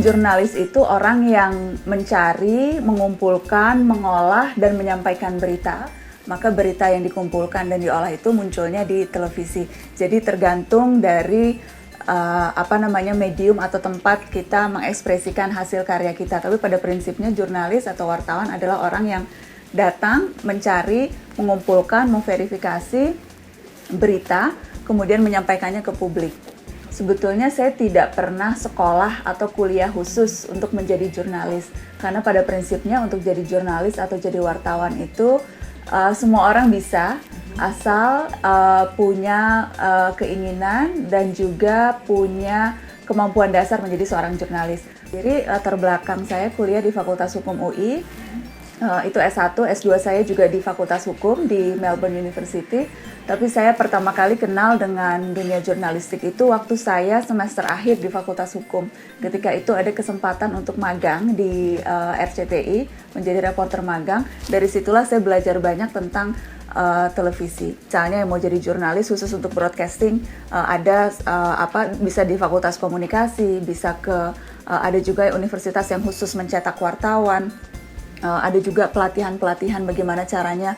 jurnalis itu orang yang mencari, mengumpulkan, mengolah, dan menyampaikan berita. Maka berita yang dikumpulkan dan diolah itu munculnya di televisi. Jadi tergantung dari medium atau tempat kita mengekspresikan hasil karya kita. Tapi pada prinsipnya jurnalis atau wartawan adalah orang yang datang, mencari, mengumpulkan, memverifikasi berita, kemudian menyampaikannya ke publik. Sebetulnya saya tidak pernah sekolah atau kuliah khusus untuk menjadi jurnalis. Karena pada prinsipnya untuk jadi jurnalis atau jadi wartawan itu semua orang bisa, asal punya keinginan dan juga punya kemampuan dasar menjadi seorang jurnalis. Jadi latar belakang saya kuliah di Fakultas Hukum UI, itu S1, S2 saya juga di Fakultas Hukum di Melbourne University. Tapi saya pertama kali kenal dengan dunia jurnalistik itu waktu saya semester akhir di Fakultas Hukum. Ketika itu ada kesempatan untuk magang di RCTI, menjadi reporter magang. Dari situlah saya belajar banyak tentang televisi. Misalnya yang mau jadi jurnalis khusus untuk broadcasting, bisa di Fakultas Komunikasi, bisa ada juga universitas yang khusus mencetak wartawan. Ada juga pelatihan-pelatihan bagaimana caranya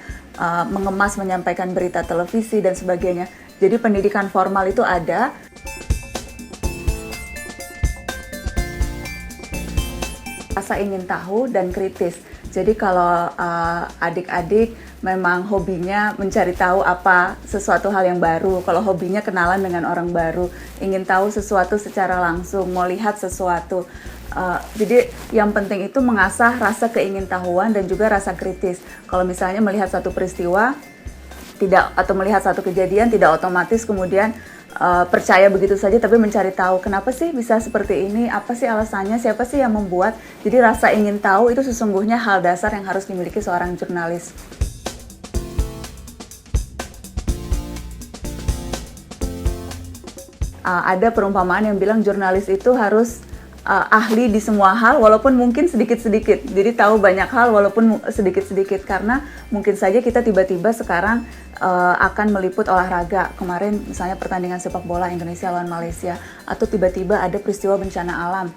mengemas, menyampaikan berita televisi dan sebagainya. Jadi pendidikan formal itu ada. Rasa ingin tahu dan kritis. Jadi kalau adik-adik memang hobinya mencari tahu sesuatu hal yang baru, kalau hobinya kenalan dengan orang baru, ingin tahu sesuatu secara langsung, mau lihat sesuatu. Jadi yang penting itu mengasah rasa keingintahuan dan juga rasa kritis. Kalau misalnya melihat satu peristiwa atau melihat satu kejadian tidak otomatis kemudian percaya begitu saja, tapi mencari tahu kenapa sih bisa seperti ini, apa sih alasannya, siapa sih yang membuat. Jadi rasa ingin tahu itu sesungguhnya hal dasar yang harus dimiliki seorang jurnalis. Ada perumpamaan yang bilang jurnalis itu harus ahli di semua hal walaupun mungkin sedikit-sedikit. Jadi tahu banyak hal walaupun sedikit-sedikit, karena mungkin saja kita tiba-tiba sekarang akan meliput olahraga. Kemarin misalnya pertandingan sepak bola Indonesia lawan Malaysia, atau tiba-tiba ada peristiwa bencana alam.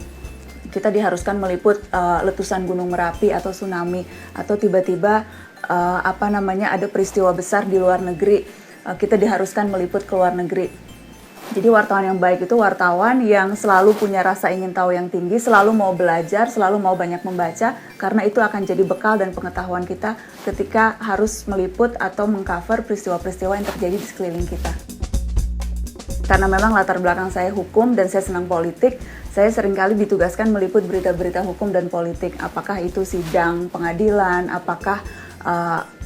Kita diharuskan meliput letusan Gunung Merapi atau tsunami, atau tiba-tiba ada peristiwa besar di luar negeri. Kita diharuskan meliput ke luar negeri. Jadi wartawan yang baik itu wartawan yang selalu punya rasa ingin tahu yang tinggi, selalu mau belajar, selalu mau banyak membaca, karena itu akan jadi bekal dan pengetahuan kita ketika harus meliput atau mengcover peristiwa-peristiwa yang terjadi di sekeliling kita. Karena memang latar belakang saya hukum dan saya senang politik, saya seringkali ditugaskan meliput berita-berita hukum dan politik. Apakah itu sidang pengadilan, apakah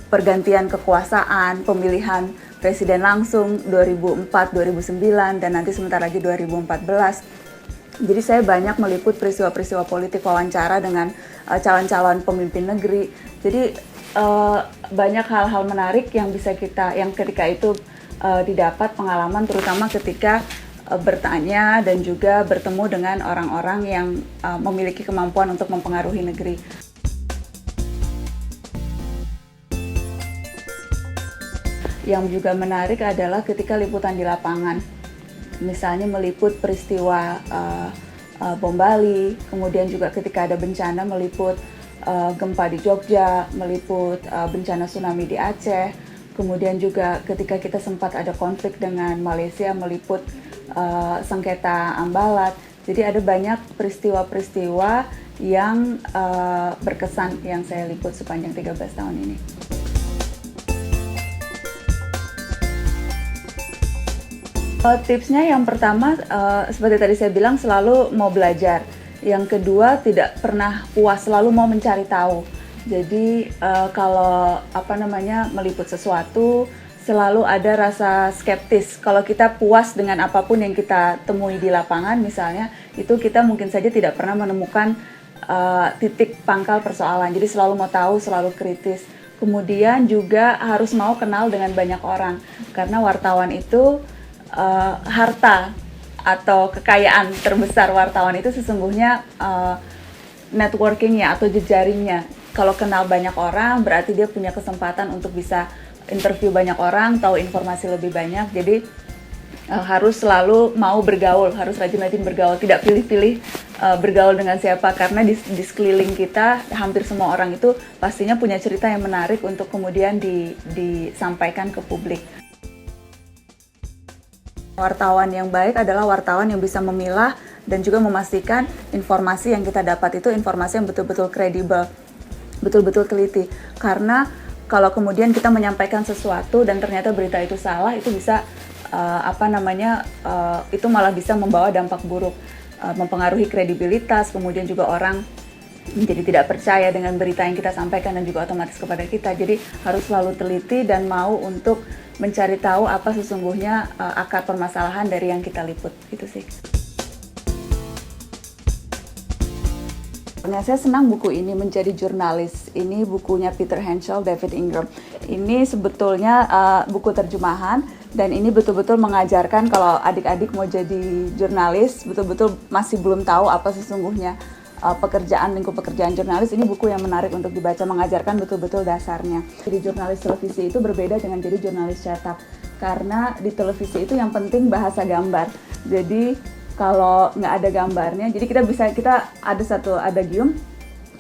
pergantian kekuasaan, pemilihan presiden langsung 2004-2009 dan nanti sebentar lagi 2014. Jadi saya banyak meliput peristiwa-peristiwa politik, wawancara dengan calon-calon pemimpin negeri. Jadi banyak hal-hal menarik yang ketika itu didapat pengalaman, terutama ketika bertanya dan juga bertemu dengan orang-orang yang memiliki kemampuan untuk mempengaruhi negeri. Yang juga menarik adalah ketika liputan di lapangan. Misalnya meliput peristiwa bom Bali, kemudian juga ketika ada bencana meliput gempa di Jogja, meliput bencana tsunami di Aceh, kemudian juga ketika kita sempat ada konflik dengan Malaysia meliput sengketa Ambalat. Jadi ada banyak peristiwa-peristiwa yang berkesan yang saya liput sepanjang 13 tahun ini. Tipsnya yang pertama, seperti tadi saya bilang, selalu mau belajar. Yang kedua, tidak pernah puas, selalu mau mencari tahu. Jadi kalau meliput sesuatu, selalu ada rasa skeptis. Kalau kita puas dengan apapun yang kita temui di lapangan misalnya, itu kita mungkin saja tidak pernah menemukan titik pangkal persoalan. Jadi selalu mau tahu, selalu kritis. Kemudian juga harus mau kenal dengan banyak orang, karena wartawan itu harta atau kekayaan terbesar wartawan itu sesungguhnya networkingnya atau jejaringnya. Kalau kenal banyak orang berarti dia punya kesempatan untuk bisa interview banyak orang, tahu informasi lebih banyak. Jadi harus selalu mau bergaul, harus rajin-rajin bergaul, tidak pilih-pilih bergaul dengan siapa, karena di sekeliling kita hampir semua orang itu pastinya punya cerita yang menarik untuk kemudian disampaikan ke publik. Wartawan yang baik adalah wartawan yang bisa memilah dan juga memastikan informasi yang kita dapat itu informasi yang betul-betul kredibel, betul-betul teliti. Karena kalau kemudian kita menyampaikan sesuatu dan ternyata berita itu salah, itu bisa itu malah bisa membawa dampak buruk, mempengaruhi kredibilitas, kemudian juga orang menjadi tidak percaya dengan berita yang kita sampaikan dan juga otomatis kepada kita. Jadi harus selalu teliti dan mau untuk mencari tahu apa sesungguhnya akar permasalahan dari yang kita liput, gitu sih. Saya senang buku ini, Menjadi Jurnalis. Ini bukunya Peter Henschel, David Ingram. Ini sebetulnya buku terjemahan dan ini betul-betul mengajarkan kalau adik-adik mau jadi jurnalis, betul-betul masih belum tahu apa sesungguhnya lingkup pekerjaan jurnalis. Ini buku yang menarik untuk dibaca, mengajarkan betul-betul dasarnya. Jadi jurnalis televisi itu berbeda dengan jadi jurnalis cetak, karena di televisi itu yang penting bahasa gambar. Jadi kalau nggak ada gambarnya, jadi kita ada gium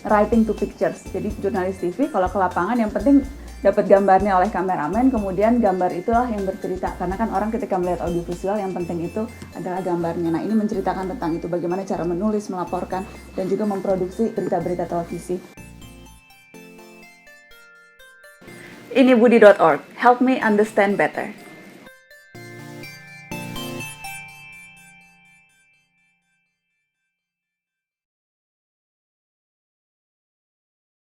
writing to pictures. Jadi jurnalis TV kalau ke lapangan yang penting dapat gambarnya oleh kameramen, kemudian gambar itulah yang bercerita. Karena kan orang ketika melihat audiovisual yang penting itu adalah gambarnya. Nah, ini menceritakan tentang itu, bagaimana cara menulis, melaporkan, dan juga memproduksi berita-berita televisi. Ini budi.org, help me understand better.